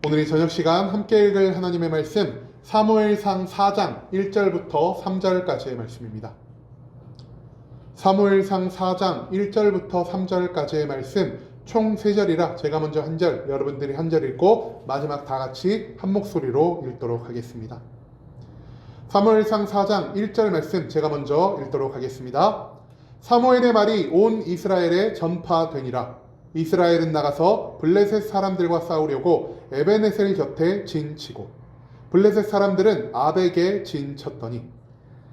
오늘 이 저녁 시간 함께 읽을 하나님의 말씀 사무엘상 4장 1절부터 3절까지의 말씀입니다. 사무엘상 4장 1절부터 3절까지의 말씀 총 3절이라 제가 먼저 한 절, 여러분들이 한 절 읽고 마지막 다 같이 한 목소리로 읽도록 하겠습니다. 사무엘상 4장 1절 말씀 제가 먼저 읽도록 하겠습니다. 사무엘의 말이 온 이스라엘에 전파되니라. 이스라엘은 나가서 블레셋 사람들과 싸우려고 에베네셀 곁에 진치고 블레셋 사람들은 아벡에 진쳤더니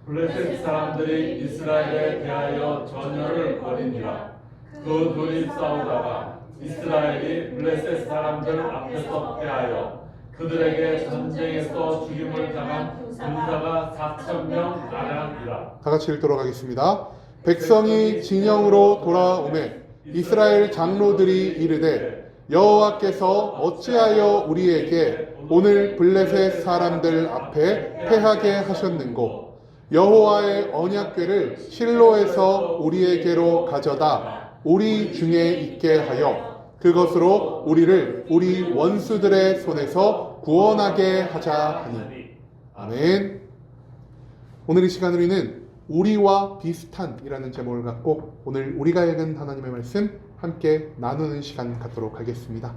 블레셋 사람들이 이스라엘에 대하여 전열을 벌이니라. 그 둘이 싸우다가 이스라엘이 블레셋 사람들 앞에서 패하여 그들에게 전쟁에서 죽임을 당한 군사가 4,000명 가량이라. 다 같이 읽도록 하겠습니다. 백성이 진영으로 돌아오매 이스라엘 장로들이 이르되 여호와께서 어찌하여 우리에게 오늘 블레셋 사람들 앞에 패하게 하셨는고 여호와의 언약궤를 실로에서 우리에게로 가져다 우리 중에 있게 하여 그것으로 우리를 우리 원수들의 손에서 구원하게 하자 하니. 아멘. 오늘 이 시간 우리는 우리와 비슷한이라는 제목을 갖고 오늘 우리가 읽은 하나님의 말씀 함께 나누는 시간 갖도록 하겠습니다.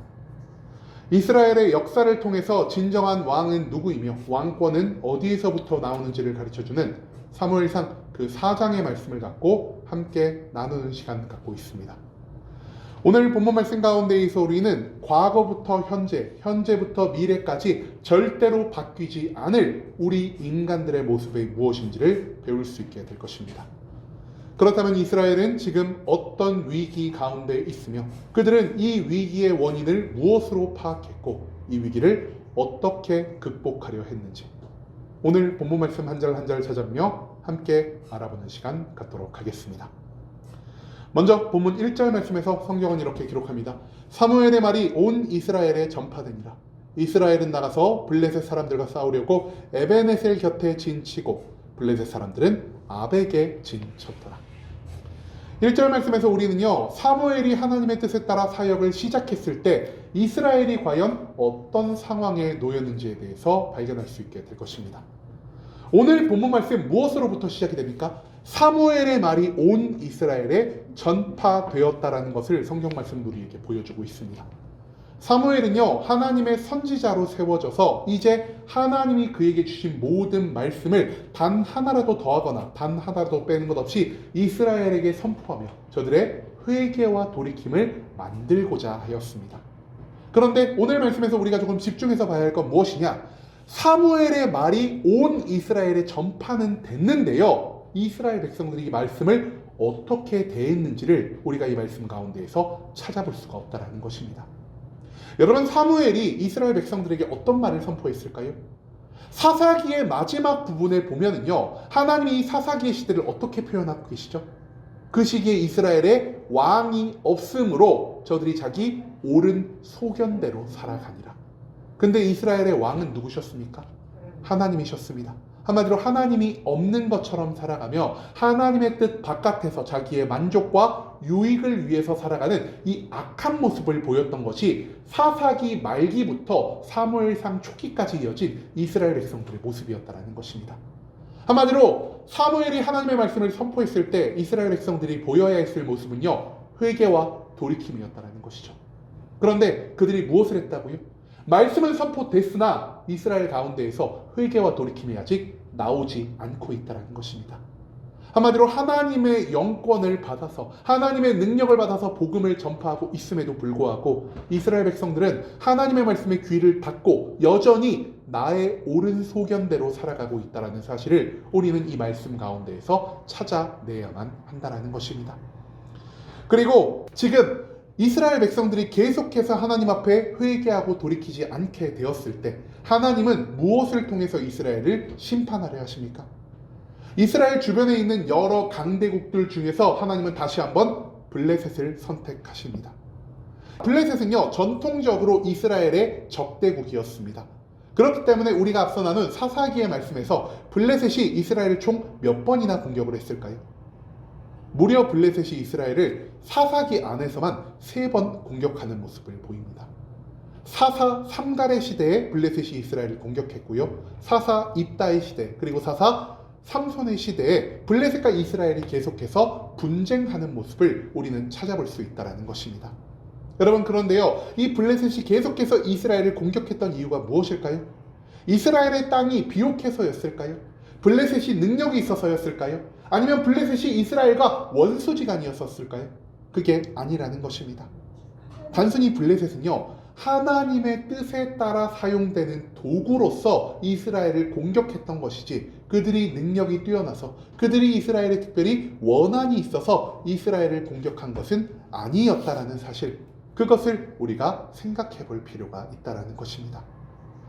이스라엘의 역사를 통해서 진정한 왕은 누구이며 왕권은 어디에서부터 나오는지를 가르쳐주는 사무엘상 그 4장의 말씀을 갖고 함께 나누는 시간 갖고 있습니다. 오늘 본문 말씀 가운데에서 우리는 과거부터 현재, 현재부터 미래까지 절대로 바뀌지 않을 우리 인간들의 모습이 무엇인지를 배울 수 있게 될 것입니다. 그렇다면 이스라엘은 지금 어떤 위기 가운데 있으며 그들은 이 위기의 원인을 무엇으로 파악했고 이 위기를 어떻게 극복하려 했는지 오늘 본문 말씀 한 절 한 절 찾아보며 함께 알아보는 시간 갖도록 하겠습니다. 먼저 본문 1절 말씀에서 성경은 이렇게 기록합니다. 사무엘의 말이 온 이스라엘에 전파되니라. 이스라엘은 나가서 블레셋 사람들과 싸우려고 에베네셀 곁에 진치고 블레셋 사람들은 아벡에 진쳤더라. 1절 말씀에서 우리는요, 사무엘이 하나님의 뜻에 따라 사역을 시작했을 때 이스라엘이 과연 어떤 상황에 놓였는지에 대해서 발견할 수 있게 될 것입니다. 오늘 본문 말씀 무엇으로부터 시작이 됩니까? 사무엘의 말이 온 이스라엘에 전파되었다라는 것을 성경 말씀은 우리에게 보여주고 있습니다. 사무엘은요, 하나님의 선지자로 세워져서 이제 하나님이 그에게 주신 모든 말씀을 단 하나라도 더하거나 단 하나라도 빼는 것 없이 이스라엘에게 선포하며 저들의 회개와 돌이킴을 만들고자 하였습니다. 그런데 오늘 말씀에서 우리가 조금 집중해서 봐야 할 건 무엇이냐? 사무엘의 말이 온 이스라엘에 전파는 됐는데요, 이스라엘 백성들이 이 말씀을 어떻게 대했는지를 우리가 이 말씀 가운데에서 찾아볼 수가 없다는 것입니다. 여러분, 사무엘이 이스라엘 백성들에게 어떤 말을 선포했을까요? 사사기의 마지막 부분에 보면은요, 하나님이 사사기의 시대를 어떻게 표현하고 계시죠? 그 시기에 이스라엘에 왕이 없으므로 저들이 자기 옳은 소견대로 살아가니라. 근데 이스라엘의 왕은 누구셨습니까? 하나님이셨습니다. 한마디로 하나님이 없는 것처럼 살아가며 하나님의 뜻 바깥에서 자기의 만족과 유익을 위해서 살아가는 이 악한 모습을 보였던 것이 사사기 말기부터 사무엘상 초기까지 이어진 이스라엘 백성들의 모습이었다는 것입니다. 한마디로 사무엘이 하나님의 말씀을 선포했을 때 이스라엘 백성들이 보여야 했을 모습은요, 회개와 돌이킴이었다는 것이죠. 그런데 그들이 무엇을 했다고요? 말씀은 선포됐으나 이스라엘 가운데에서 회개와 돌이킴이 아직 나오지 않고 있다는 것입니다. 한마디로 하나님의 영권을 받아서 하나님의 능력을 받아서 복음을 전파하고 있음에도 불구하고 이스라엘 백성들은 하나님의 말씀에 귀를 닫고 여전히 나의 옳은 소견대로 살아가고 있다는 사실을 우리는 이 말씀 가운데에서 찾아내야만 한다는 것입니다. 그리고 지금 이스라엘 백성들이 계속해서 하나님 앞에 회개하고 돌이키지 않게 되었을 때 하나님은 무엇을 통해서 이스라엘을 심판하려 하십니까? 이스라엘 주변에 있는 여러 강대국들 중에서 하나님은 다시 한번 블레셋을 선택하십니다. 블레셋은요, 전통적으로 이스라엘의 적대국이었습니다. 그렇기 때문에 우리가 앞서 나눈 사사기의 말씀에서 블레셋이 이스라엘을 총 몇 번이나 공격을 했을까요? 무려 블레셋이 이스라엘을 사사기 안에서만 3번 공격하는 모습을 보입니다. 사사 삼갈의 시대에 블레셋이 이스라엘을 공격했고요. 사사 입다의 시대, 그리고 사사 삼손의 시대에 블레셋과 이스라엘이 계속해서 분쟁하는 모습을 우리는 찾아볼 수 있다는 것입니다. 여러분, 그런데요, 이 블레셋이 계속해서 이스라엘을 공격했던 이유가 무엇일까요? 이스라엘의 땅이 비옥해서였을까요? 블레셋이 능력이 있어서였을까요? 아니면 블레셋이 이스라엘과 원수지간이었을까요? 그게 아니라는 것입니다. 단순히 블레셋은요, 하나님의 뜻에 따라 사용되는 도구로서 이스라엘을 공격했던 것이지, 그들이 능력이 뛰어나서, 그들이 이스라엘에 특별히 원한이 있어서 이스라엘을 공격한 것은 아니었다라는 사실, 그것을 우리가 생각해 볼 필요가 있다는 것입니다.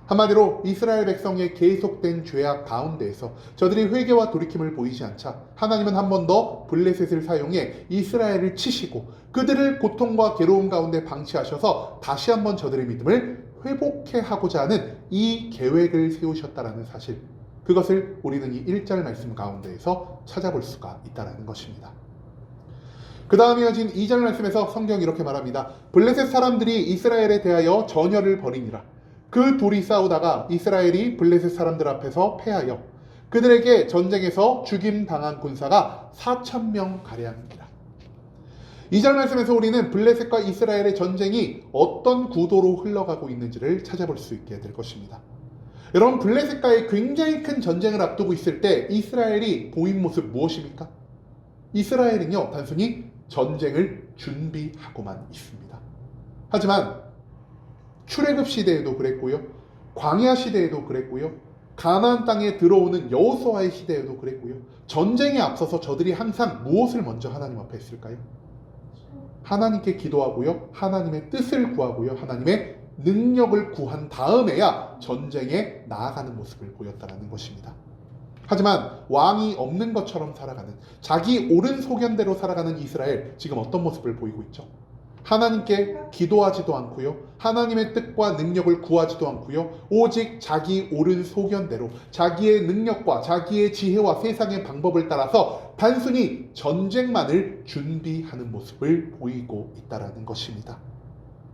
한마디로 이스라엘 백성의 계속된 죄악 가운데에서 저들이 회개와 돌이킴을 보이지 않자 하나님은 한 번 더 블레셋을 사용해 이스라엘을 치시고 그들을 고통과 괴로움 가운데 방치하셔서 다시 한번 저들의 믿음을 회복해 하고자 하는 이 계획을 세우셨다라는 사실, 그것을 우리는 이 1절 말씀 가운데에서 찾아볼 수가 있다는 것입니다. 그 다음 이어진 2절 말씀에서 성경이 이렇게 말합니다. 블레셋 사람들이 이스라엘에 대하여 전열을 벌이니라. 그 둘이 싸우다가 이스라엘이 블레셋 사람들 앞에서 패하여 그들에게 전쟁에서 죽임당한 군사가 4,000명 가량이라. 2절 말씀에서 우리는 블레셋과 이스라엘의 전쟁이 어떤 구도로 흘러가고 있는지를 찾아볼 수 있게 될 것입니다. 여러분, 블레셋과의 굉장히 큰 전쟁을 앞두고 있을 때 이스라엘이 보인 모습 무엇입니까? 이스라엘은요, 단순히 전쟁을 준비하고만 있습니다. 하지만 출애굽 시대에도 그랬고요, 광야 시대에도 그랬고요, 가나안 땅에 들어오는 여호수아의 시대에도 그랬고요, 전쟁에 앞서서 저들이 항상 무엇을 먼저 하나님 앞에 했을까요? 하나님께 기도하고요, 하나님의 뜻을 구하고요, 하나님의 능력을 구한 다음에야 전쟁에 나아가는 모습을 보였다는 것입니다. 하지만 왕이 없는 것처럼 살아가는, 자기 옳은 소견대로 살아가는 이스라엘, 지금 어떤 모습을 보이고 있죠? 하나님께 기도하지도 않고요, 하나님의 뜻과 능력을 구하지도 않고요, 오직 자기 옳은 소견대로 자기의 능력과 자기의 지혜와 세상의 방법을 따라서 단순히 전쟁만을 준비하는 모습을 보이고 있다는 것입니다.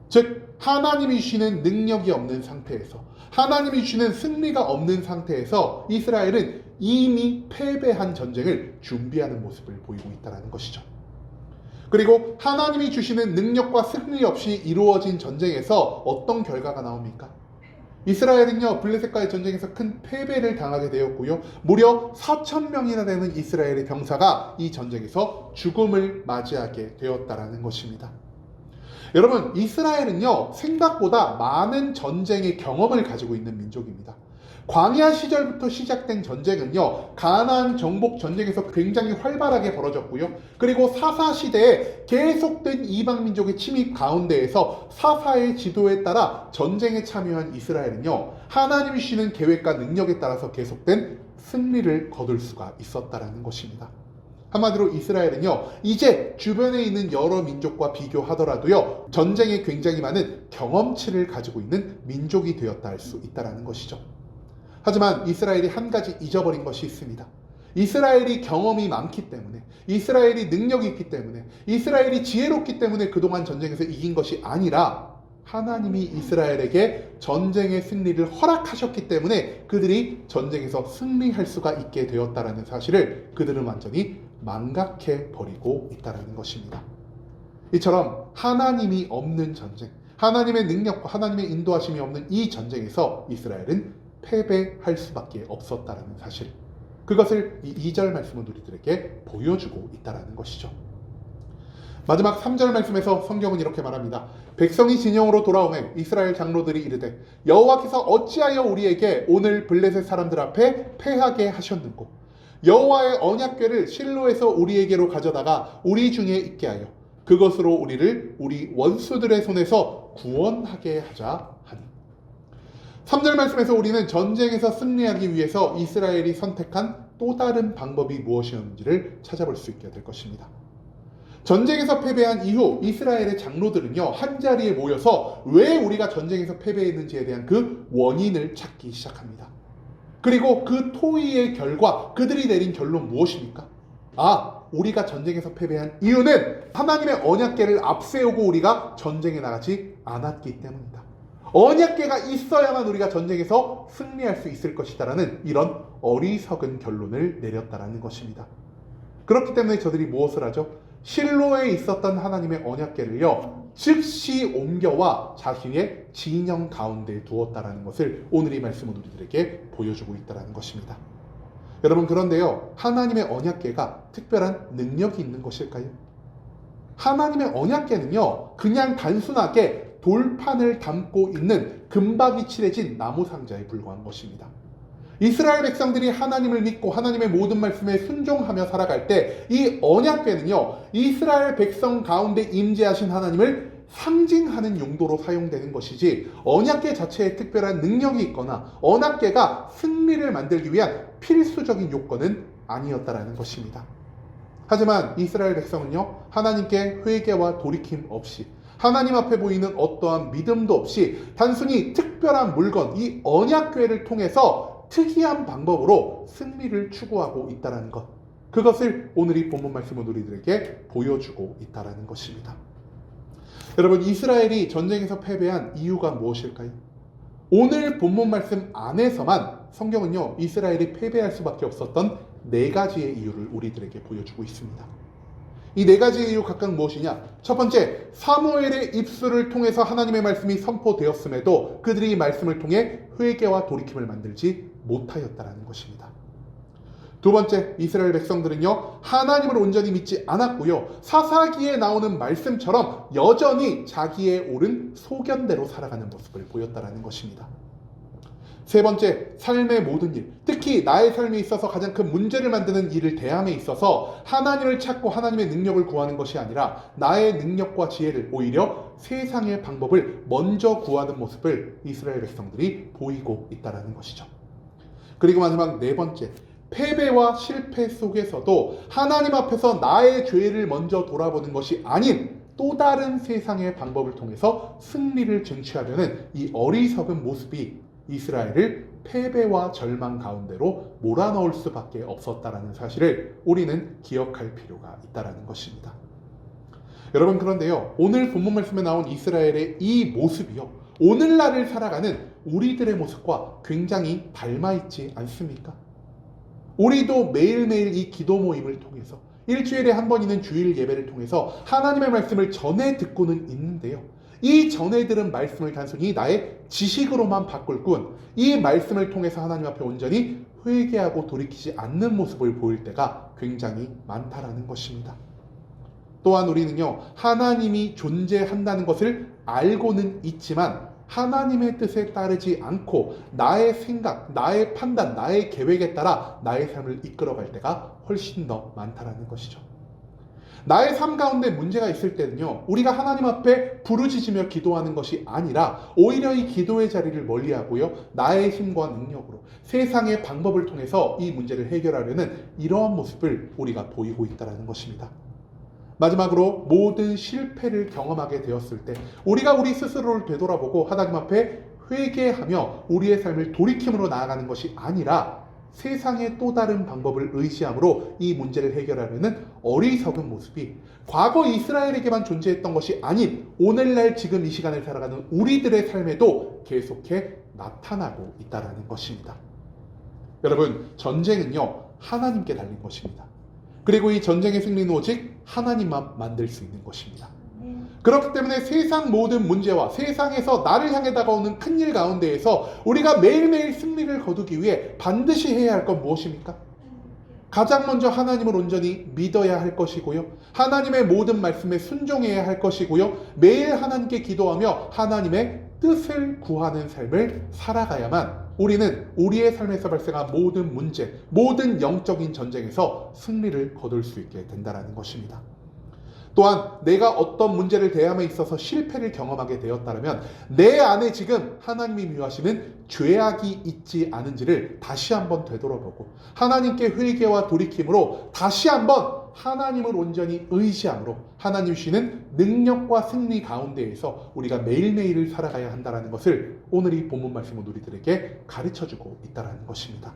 즉, 하나님이 주시는 능력이 없는 상태에서, 하나님이 주시는 승리가 없는 상태에서 이스라엘은 이미 패배한 전쟁을 준비하는 모습을 보이고 있다는 것이죠. 그리고 하나님이 주시는 능력과 승리 없이 이루어진 전쟁에서 어떤 결과가 나옵니까? 이스라엘은요, 블레셋과의 전쟁에서 큰 패배를 당하게 되었고요, 무려 4,000명이나 되는 이스라엘의 병사가 이 전쟁에서 죽음을 맞이하게 되었다는 것입니다. 여러분, 이스라엘은요, 생각보다 많은 전쟁의 경험을 가지고 있는 민족입니다. 광야 시절부터 시작된 전쟁은요, 가나안 정복 전쟁에서 굉장히 활발하게 벌어졌고요, 그리고 사사 시대에 계속된 이방 민족의 침입 가운데에서 사사의 지도에 따라 전쟁에 참여한 이스라엘은요, 하나님이 주시는 계획과 능력에 따라서 계속된 승리를 거둘 수가 있었다는 것입니다. 한마디로 이스라엘은요, 이제 주변에 있는 여러 민족과 비교하더라도요, 전쟁에 굉장히 많은 경험치를 가지고 있는 민족이 되었다 할 수 있다는 것이죠. 하지만 이스라엘이 한 가지 잊어버린 것이 있습니다. 이스라엘이 경험이 많기 때문에, 이스라엘이 능력이 있기 때문에, 이스라엘이 지혜롭기 때문에 그동안 전쟁에서 이긴 것이 아니라 하나님이 이스라엘에게 전쟁의 승리를 허락하셨기 때문에 그들이 전쟁에서 승리할 수가 있게 되었다는 사실을 그들은 완전히 망각해 버리고 있다는 것입니다. 이처럼 하나님이 없는 전쟁, 하나님의 능력과 하나님의 인도하심이 없는 이 전쟁에서 이스라엘은 패배할 수밖에 없었다는 사실, 그것을 이 2절 말씀은 우리들에게 보여주고 있다는 것이죠. 마지막 3절 말씀에서 성경은 이렇게 말합니다. 백성이 진영으로 돌아오매 이스라엘 장로들이 이르되 여호와께서 어찌하여 우리에게 오늘 블레셋 사람들 앞에 패하게 하셨는고, 여호와의 언약궤를 실로에서 우리에게로 가져다가 우리 중에 있게 하여 그것으로 우리를 우리 원수들의 손에서 구원하게 하자 하니. 3절 말씀에서 우리는 전쟁에서 승리하기 위해서 이스라엘이 선택한 또 다른 방법이 무엇이었는지를 찾아볼 수 있게 될 것입니다. 전쟁에서 패배한 이후 이스라엘의 장로들은요, 한자리에 모여서 왜 우리가 전쟁에서 패배했는지에 대한 그 원인을 찾기 시작합니다. 그리고 그 토의의 결과, 그들이 내린 결론 무엇입니까? 우리가 전쟁에서 패배한 이유는 하나님의 언약궤를 앞세우고 우리가 전쟁에 나가지 않았기 때문이다. 언약궤가 있어야만 우리가 전쟁에서 승리할 수 있을 것이다라는 이런 어리석은 결론을 내렸다라는 것입니다. 그렇기 때문에 저들이 무엇을 하죠? 실로에 있었던 하나님의 언약궤를요, 즉시 옮겨와 자신의 진영 가운데 두었다라는 것을 오늘 이 말씀은 우리들에게 보여주고 있다라는 것입니다. 여러분, 그런데요, 하나님의 언약궤가 특별한 능력이 있는 것일까요? 하나님의 언약궤는요, 그냥 단순하게 돌판을 담고 있는 금박이 칠해진 나무 상자에 불과한 것입니다. 이스라엘 백성들이 하나님을 믿고 하나님의 모든 말씀에 순종하며 살아갈 때 이 언약궤는요, 이스라엘 백성 가운데 임재하신 하나님을 상징하는 용도로 사용되는 것이지, 언약궤 자체에 특별한 능력이 있거나 언약궤가 승리를 만들기 위한 필수적인 요건은 아니었다라는 것입니다. 하지만 이스라엘 백성은요, 하나님께 회개와 돌이킴 없이, 하나님 앞에 보이는 어떠한 믿음도 없이 단순히 특별한 물건, 이 언약궤를 통해서 특이한 방법으로 승리를 추구하고 있다는 것, 그것을 오늘 이 본문 말씀은 우리들에게 보여주고 있다는 것입니다. 여러분, 이스라엘이 전쟁에서 패배한 이유가 무엇일까요? 오늘 본문 말씀 안에서만 성경은요, 이스라엘이 패배할 수밖에 없었던 4가지의 이유를 우리들에게 보여주고 있습니다. 이 4가지의 이유 각각 무엇이냐? 첫 번째, 사무엘의 입술을 통해서 하나님의 말씀이 선포되었음에도 그들이 이 말씀을 통해 회개와 돌이킴을 만들지 못하였다는 것입니다. 두 번째, 이스라엘 백성들은요, 하나님을 온전히 믿지 않았고요, 사사기에 나오는 말씀처럼 여전히 자기의 옳은 소견대로 살아가는 모습을 보였다는 것입니다. 세 번째, 삶의 모든 일, 특히 나의 삶에 있어서 가장 큰 문제를 만드는 일을 대함에 있어서 하나님을 찾고 하나님의 능력을 구하는 것이 아니라 나의 능력과 지혜를, 오히려 세상의 방법을 먼저 구하는 모습을 이스라엘 백성들이 보이고 있다는 것이죠. 그리고 마지막 4번째, 패배와 실패 속에서도 하나님 앞에서 나의 죄를 먼저 돌아보는 것이 아닌 또 다른 세상의 방법을 통해서 승리를 쟁취하려는 이 어리석은 모습이 이스라엘을 패배와 절망 가운데로 몰아넣을 수밖에 없었다라는 사실을 우리는 기억할 필요가 있다는 것입니다. 여러분, 그런데요, 오늘 본문 말씀에 나온 이스라엘의 이 모습이요, 오늘날을 살아가는 우리들의 모습과 굉장히 닮아있지 않습니까? 우리도 매일매일 이 기도 모임을 통해서, 일주일에 한 번 있는 주일 예배를 통해서 하나님의 말씀을 전해 듣고는 있는데요, 이 전해 들은 말씀을 단순히 나의 지식으로만 바꿀 뿐 이 말씀을 통해서 하나님 앞에 온전히 회개하고 돌이키지 않는 모습을 보일 때가 굉장히 많다라는 것입니다. 또한 우리는요, 하나님이 존재한다는 것을 알고는 있지만 하나님의 뜻에 따르지 않고 나의 생각, 나의 판단, 나의 계획에 따라 나의 삶을 이끌어갈 때가 훨씬 더 많다라는 것이죠. 나의 삶 가운데 문제가 있을 때는요, 우리가 하나님 앞에 부르짖으며 기도하는 것이 아니라 오히려 이 기도의 자리를 멀리하고요, 나의 힘과 능력으로 세상의 방법을 통해서 이 문제를 해결하려는 이러한 모습을 우리가 보이고 있다는 것입니다. 마지막으로, 모든 실패를 경험하게 되었을 때 우리가 우리 스스로를 되돌아보고 하나님 앞에 회개하며 우리의 삶을 돌이킴으로 나아가는 것이 아니라 세상의 또 다른 방법을 의지함으로 이 문제를 해결하려는 어리석은 모습이 과거 이스라엘에게만 존재했던 것이 아닌 오늘날 지금 이 시간을 살아가는 우리들의 삶에도 계속해 나타나고 있다는 것입니다. 여러분, 전쟁은요, 하나님께 달린 것입니다. 그리고 이 전쟁의 승리는 오직 하나님만 만들 수 있는 것입니다. 그렇기 때문에 세상 모든 문제와 세상에서 나를 향해 다가오는 큰일 가운데에서 우리가 매일매일 승리를 거두기 위해 반드시 해야 할 건 무엇입니까? 가장 먼저 하나님을 온전히 믿어야 할 것이고요, 하나님의 모든 말씀에 순종해야 할 것이고요, 매일 하나님께 기도하며 하나님의 뜻을 구하는 삶을 살아가야만 우리는 우리의 삶에서 발생한 모든 문제, 모든 영적인 전쟁에서 승리를 거둘 수 있게 된다는 것입니다. 또한 내가 어떤 문제를 대함에 있어서 실패를 경험하게 되었다면 내 안에 지금 하나님이 미워하시는 죄악이 있지 않은지를 다시 한번 되돌아보고 하나님께 회개와 돌이킴으로 다시 한번 하나님을 온전히 의지함으로 하나님 주시는 능력과 승리 가운데에서 우리가 매일매일을 살아가야 한다는 것을 오늘 이 본문 말씀은 우리들에게 가르쳐주고 있다는 것입니다.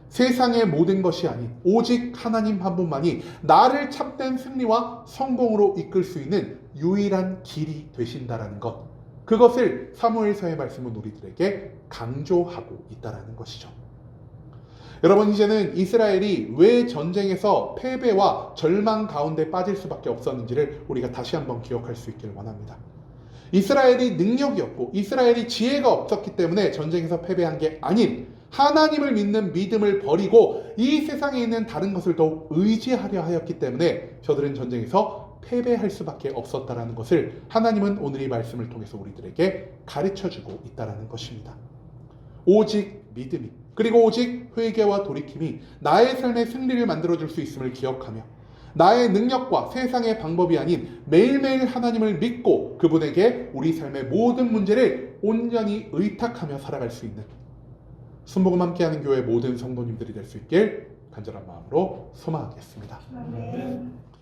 세상의 모든 것이 아닌 오직 하나님 한 분만이 나를 참된 승리와 성공으로 이끌 수 있는 유일한 길이 되신다라는 것, 그것을 사무엘서의 말씀은 우리들에게 강조하고 있다는 것이죠. 여러분, 이제는 이스라엘이 왜 전쟁에서 패배와 절망 가운데 빠질 수밖에 없었는지를 우리가 다시 한번 기억할 수 있기를 원합니다. 이스라엘이 능력이 없고 이스라엘이 지혜가 없었기 때문에 전쟁에서 패배한 게 아닌, 하나님을 믿는 믿음을 버리고 이 세상에 있는 다른 것을 더욱 의지하려 하였기 때문에 저들은 전쟁에서 패배할 수밖에 없었다는 것을 하나님은 오늘 이 말씀을 통해서 우리들에게 가르쳐주고 있다는 것입니다. 오직 믿음이, 그리고 오직 회개와 돌이킴이 나의 삶의 승리를 만들어줄 수 있음을 기억하며, 나의 능력과 세상의 방법이 아닌 매일매일 하나님을 믿고 그분에게 우리 삶의 모든 문제를 온전히 의탁하며 살아갈 수 있는 순복음 함께하는 교회 모든 성도님들이 될 수 있길 간절한 마음으로 소망하겠습니다. 아멘.